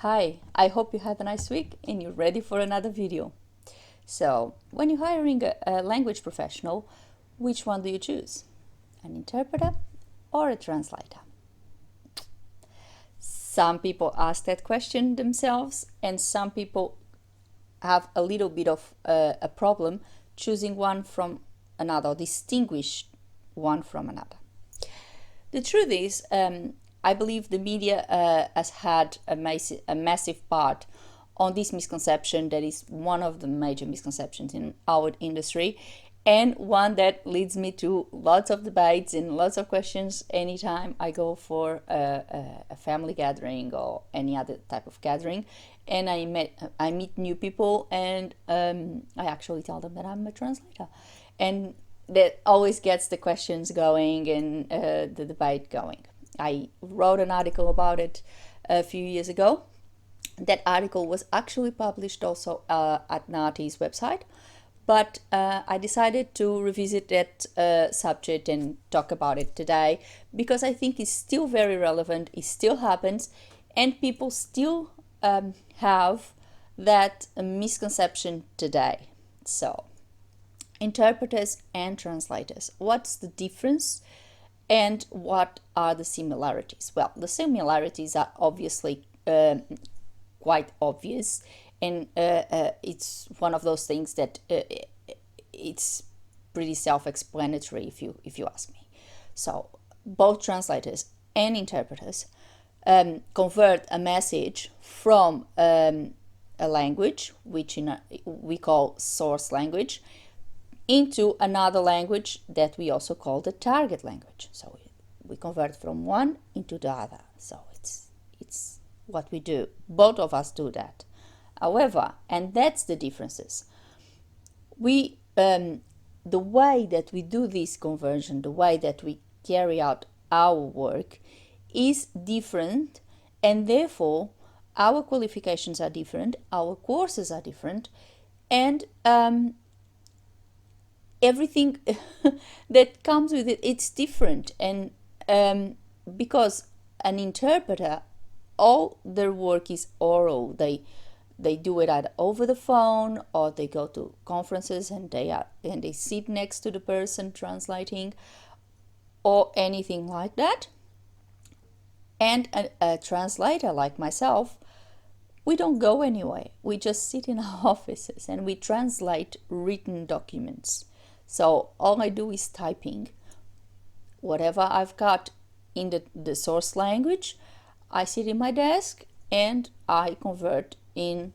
Hi, I hope you have a nice week and you're ready for another video. So, when you're hiring a language professional, which one do you choose? An interpreter or a translator? Some people ask that question themselves, and some people have a little bit of a problem choosing one from another, or distinguish one from another. The truth is, I believe the media has had a massive part on this misconception that is one of the major misconceptions in our industry, and one that leads me to lots of debates and lots of questions anytime I go for a family gathering or any other type of gathering, and I meet new people, and I actually tell them that I'm a translator, and that always gets the questions going and the debate going. I wrote an article about it a few years ago. That article was actually published also at NATI's website, but I decided to revisit that subject and talk about it today because I think it's still very relevant, it still happens, and people still have that misconception today. So, interpreters and translators, what's the difference? And what are the similarities? Well, the similarities are obviously quite obvious, and it's one of those things that it's pretty self-explanatory if you ask me. So both translators and interpreters convert a message from a language, which we call source language, into another language that we also call the target language. So we convert from one into the other. So it's what we do. Both of us do that. However, and that's the differences. We the way that we do this conversion, the way that we carry out our work is different, and therefore our qualifications are different, our courses are different, and everything that comes with it, it's different. And because an interpreter, all their work is oral. They do it either over the phone, or they go to conferences and they sit next to the person translating, or anything like that. And a translator like myself, we don't go anywhere. We just sit in our offices and we translate written documents. So all I do is typing. Whatever I've got in the source language, I sit in my desk and I convert in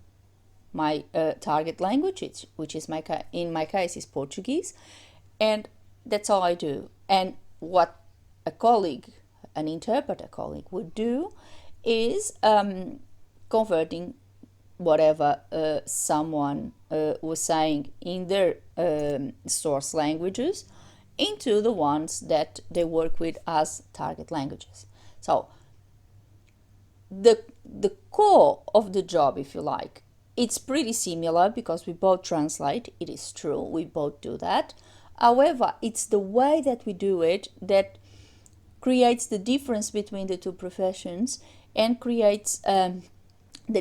my target language, which is in my case is Portuguese, and that's all I do. And what a colleague, an interpreter colleague, would do is converting whatever someone was saying in their source languages into the ones that they work with as target languages. So the core of the job, if you like, it's pretty similar because we both translate. It is true, we both do that. However, it's the way that we do it that creates the difference between the two professions, and creates the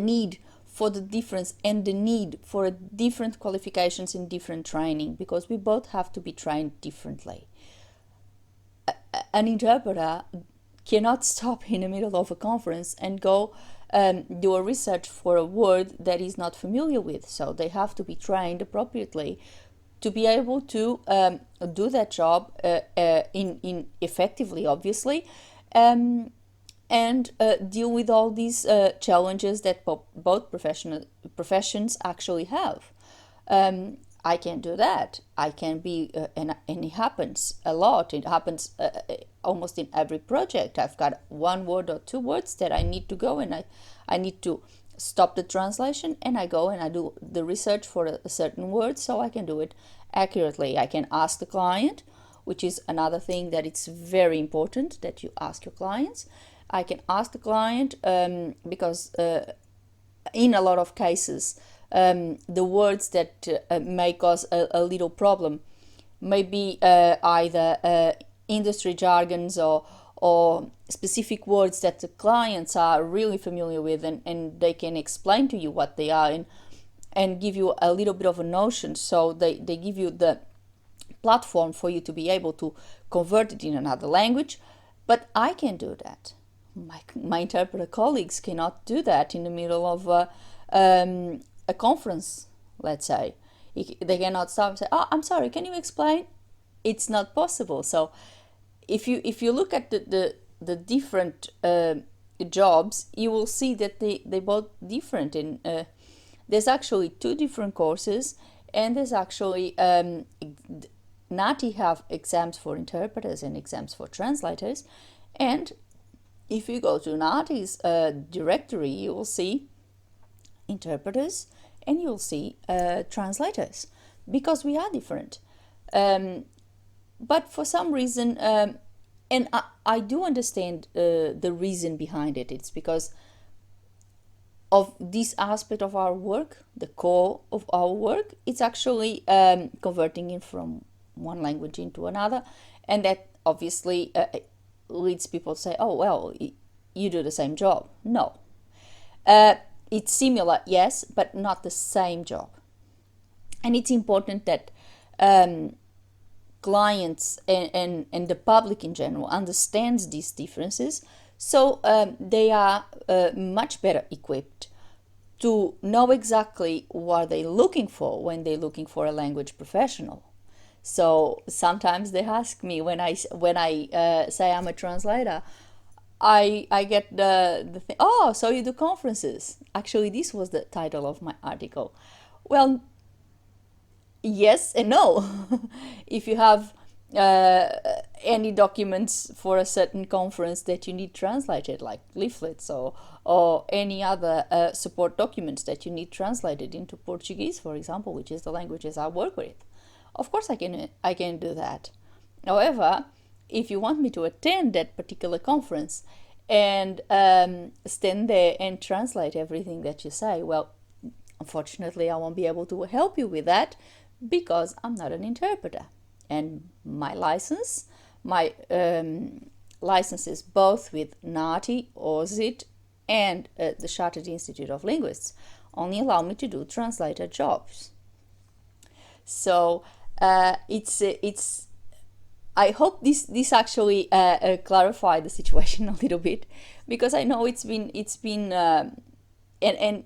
need for the difference and the need for different qualifications and different training, because we both have to be trained differently. An interpreter cannot stop in the middle of a conference and go do a research for a word that he's not familiar with. So they have to be trained appropriately to be able to do that job in effectively, obviously, and deal with all these challenges that both professions actually have. I can do that. I can be, and it happens a lot. It happens almost in every project. I've got one word or two words that I need to go, and I need to stop the translation, and I go and I do the research for a certain word so I can do it accurately. I can ask the client, which is another thing that it's very important that you ask your clients. I can ask the client because in a lot of cases, the words that may cause a little problem may be either industry jargons or specific words that the clients are really familiar with, and they can explain to you what they are, and give you a little bit of a notion. So they give you the platform for you to be able to convert it in another language. But I can do that. My interpreter colleagues cannot do that in the middle of a conference, let's say. They cannot stop and say, "Oh, I'm sorry, can you explain?" It's not possible. So if you look at the different jobs, you will see that they both different. And there's actually two different courses, and there's actually NATI have exams for interpreters and exams for translators. And if you go to NATI's directory, you will see interpreters and you'll see translators, because we are different. But for some reason, and I do understand the reason behind it. It's because of this aspect of our work, the core of our work. It's actually converting it from one language into another, and that obviously leads people to say, "Oh, well, you do the same job." No. It's similar, yes, but not the same job. And it's important that clients and the public in general understands these differences, so they are much better equipped to know exactly what they're looking for when they're looking for a language professional. So sometimes they ask me, when I say I'm a translator, I get the thing, "Oh, so you do conferences." Actually, this was the title of my article. Well, yes and no. If you have any documents for a certain conference that you need translated, like leaflets or any other support documents that you need translated into Portuguese, for example, which is the languages I work with, of course I can do that. However, if you want me to attend that particular conference and stand there and translate everything that you say, well, unfortunately, I won't be able to help you with that, because I'm not an interpreter. And my licenses both with NATI, OSIT, and the Chartered Institute of Linguists only allow me to do translator jobs. So it's I hope this actually clarified the situation a little bit, because I know it's been and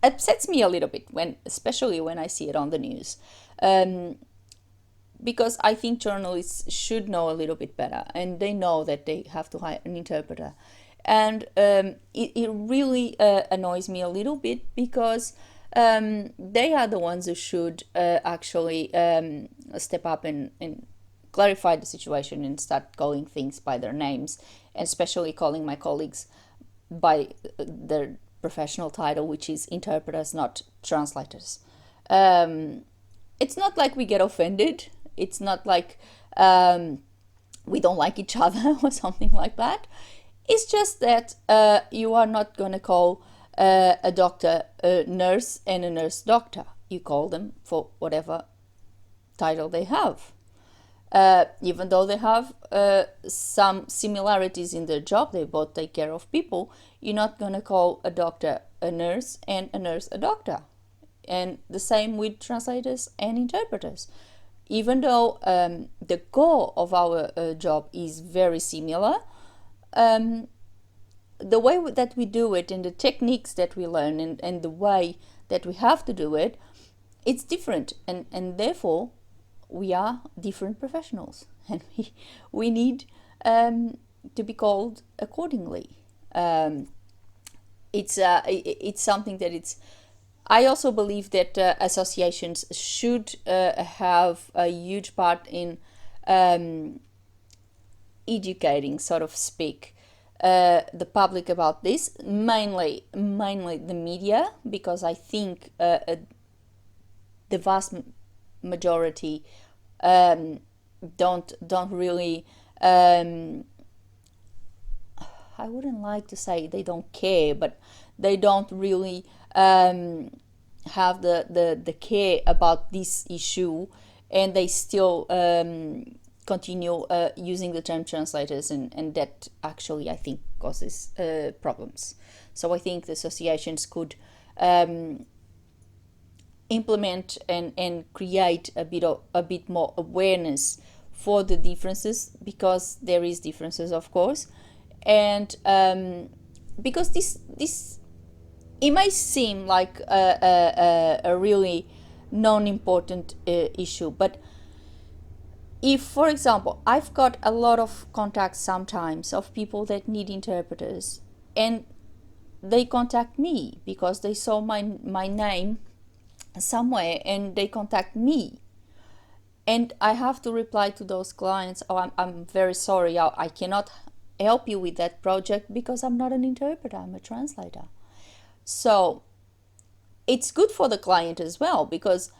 upsets me a little bit, especially when I see it on the news, because I think journalists should know a little bit better, and they know that they have to hire an interpreter. And it really annoys me a little bit, because they are the ones who should actually step up and clarify the situation and start calling things by their names, and especially calling my colleagues by their professional title, which is interpreters, not translators. It's not like we get offended. It's not like we don't like each other or something like that. It's just that you are not going to call a doctor a nurse and a nurse doctor. You call them for whatever title they have. Even though they have some similarities in their job, they both take care of people, you're not going to call a doctor a nurse and a nurse a doctor. And the same with translators and interpreters. Even though the core of our job is very similar, the way that we do it and the techniques that we learn and the way that we have to do it, it's different. And therefore, we are different professionals, and we need to be called accordingly. It's something that it's. I also believe that associations should have a huge part in educating, so to speak, the public about this, mainly the media, because I think the vast majority don't really I wouldn't like to say they don't care, but they don't really have the care about this issue, and they still continue using the term translators, and that actually I think causes problems. So I think the associations could implement and create a bit more awareness for the differences, because there is differences, of course, and because this it may seem like a really non-important issue, but if, for example, I've got a lot of contacts sometimes of people that need interpreters, and they contact me because they saw my name somewhere and they contact me, and I have to reply to those clients, oh, I'm very sorry, I cannot help you with that project because I'm not an interpreter, I'm a translator. So it's good for the client as well, because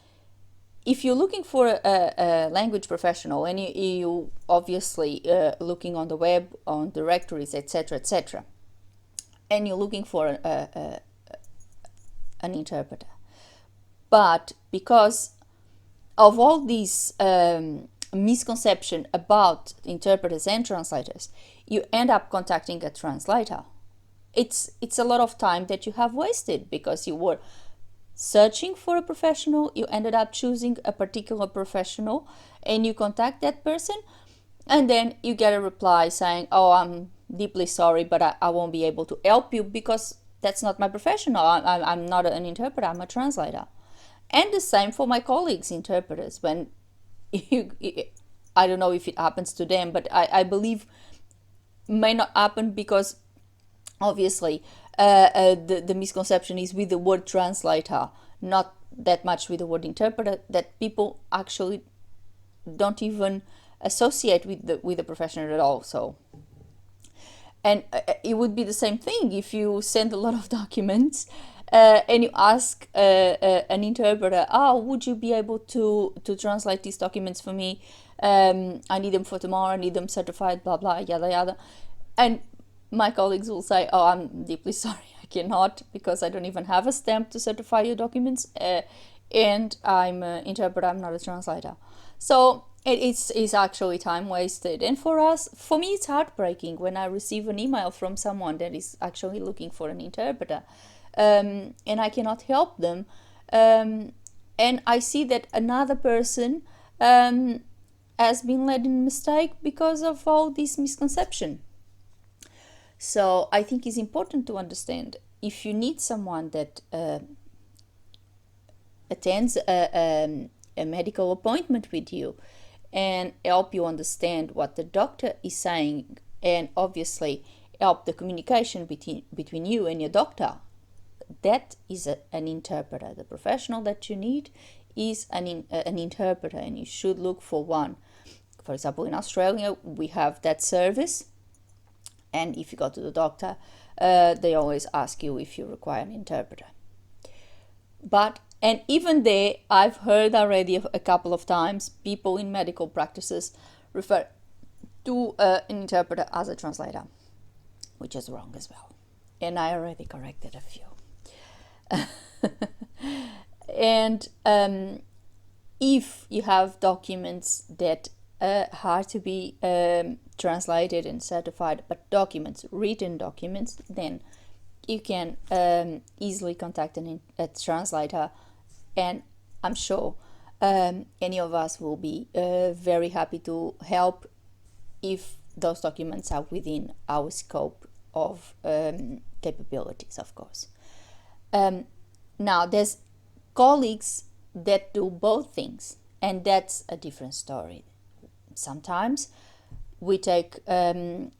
if you're looking for a language professional, and you obviously looking on the web, on directories, etc., and you're looking for an interpreter, but because of all these misconception about interpreters and translators, you end up contacting a translator. It's a lot of time that you have wasted, because you were searching for a professional, you ended up choosing a particular professional, and you contact that person, and then you get a reply saying, oh, I'm deeply sorry, but I won't be able to help you because that's not my professional. I'm not an interpreter, I'm a translator. And the same for my colleagues interpreters. When I don't know if it happens to them, but I believe may not happen, because obviously the misconception is with the word translator, not that much with the word interpreter, that people actually don't even associate with the profession at all. So, and it would be the same thing if you send a lot of documents and you ask an interpreter, oh, would you be able to translate these documents for me? I need them for tomorrow, I need them certified, blah blah, yada yada. And my colleagues will say, oh, I'm deeply sorry, I cannot, because I don't even have a stamp to certify your documents, and I'm an interpreter, I'm not a translator. So it's actually time wasted. And for me, it's heartbreaking when I receive an email from someone that is actually looking for an interpreter, and I cannot help them. And I see that another person has been led in mistake because of all this misconception. So I think it's important to understand, if you need someone that attends a medical appointment with you and help you understand what the doctor is saying, and obviously help the communication between you and your doctor, that is an interpreter. The professional that you need is an interpreter, and you should look for one. For example, in Australia, we have that service. And if you go to the doctor, they always ask you if you require an interpreter. And even there, I've heard already a couple of times people in medical practices refer to an interpreter as a translator, which is wrong as well. And I already corrected a few. And if you have documents that are to be translated and certified, but written documents, then you can easily contact a translator, and I'm sure any of us will be very happy to help if those documents are within our scope of capabilities, of course. Now, there's colleagues that do both things, and that's a different story. Sometimes we take the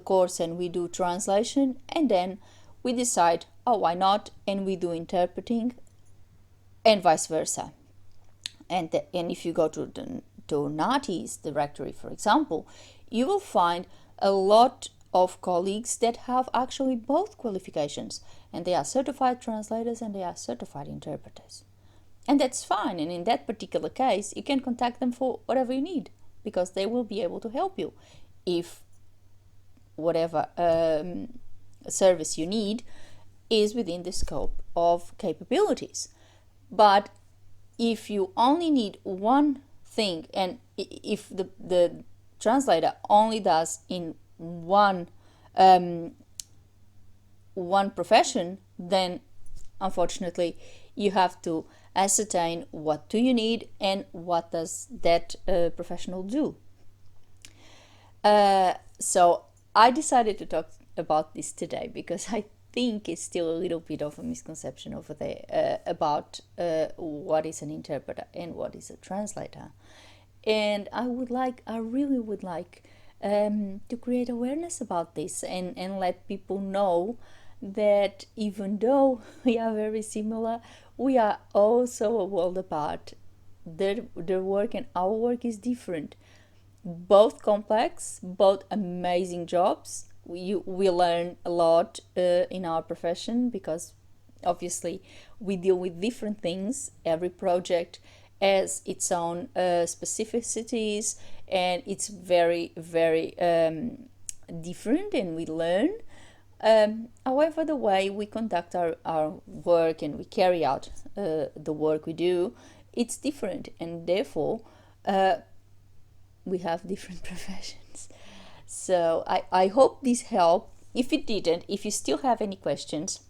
course and we do translation, and then we decide, oh, why not, and we do interpreting, and vice versa. And if you go to NAATI's directory, for example, you will find a lot of colleagues that have actually both qualifications, and they are certified translators and they are certified interpreters. And that's fine, and in that particular case, you can contact them for whatever you need, because they will be able to help you if whatever service you need is within the scope of capabilities. But if you only need one thing, and if the translator only does in um, one profession, then unfortunately you have to ascertain what do you need and what does that professional do. So I decided to talk about this today because I think it's still a little bit of a misconception over there about what is an interpreter and what is a translator. And I really would like to create awareness about this and let people know that even though we are very similar, we are also a world apart. Their work and our work is different, both complex, both amazing jobs. We learn a lot in our profession because obviously we deal with different things. Every project has its own specificities, and it's very, very different, and we learn. However, the way we conduct our work and we carry out the work we do, it's different, and therefore we have different professions. So I hope this helped. If it didn't, if you still have any questions,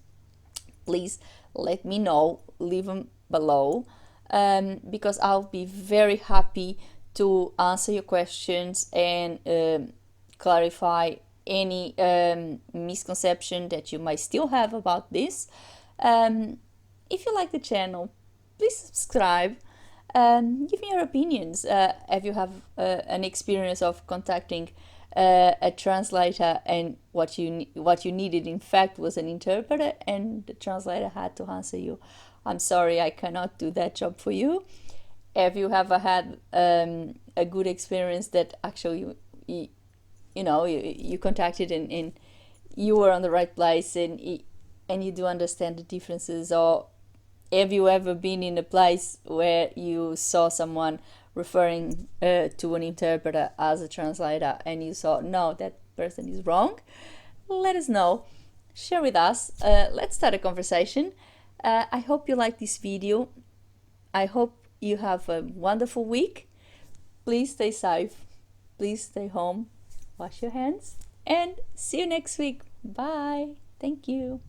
please let me know, leave them below, because I'll be very happy to answer your questions and clarify any misconception that you might still have about this. If you like the channel, please subscribe. Give me your opinions. Have you have an experience of contacting a translator, and what you needed in fact was an interpreter, and the translator had to answer you, "I'm sorry, I cannot do that job for you"? Have you ever had a good experience that actually you contacted and you were on the right place, and you do understand the differences? Or have you ever been in a place where you saw someone referring to an interpreter as a translator and you saw, no, that person is wrong? Let us know. Share with us. Let's start a conversation. I hope you like this video. I hope you have a wonderful week. Please stay safe. Please stay home. Wash your hands. And see you next week. Bye. Thank you.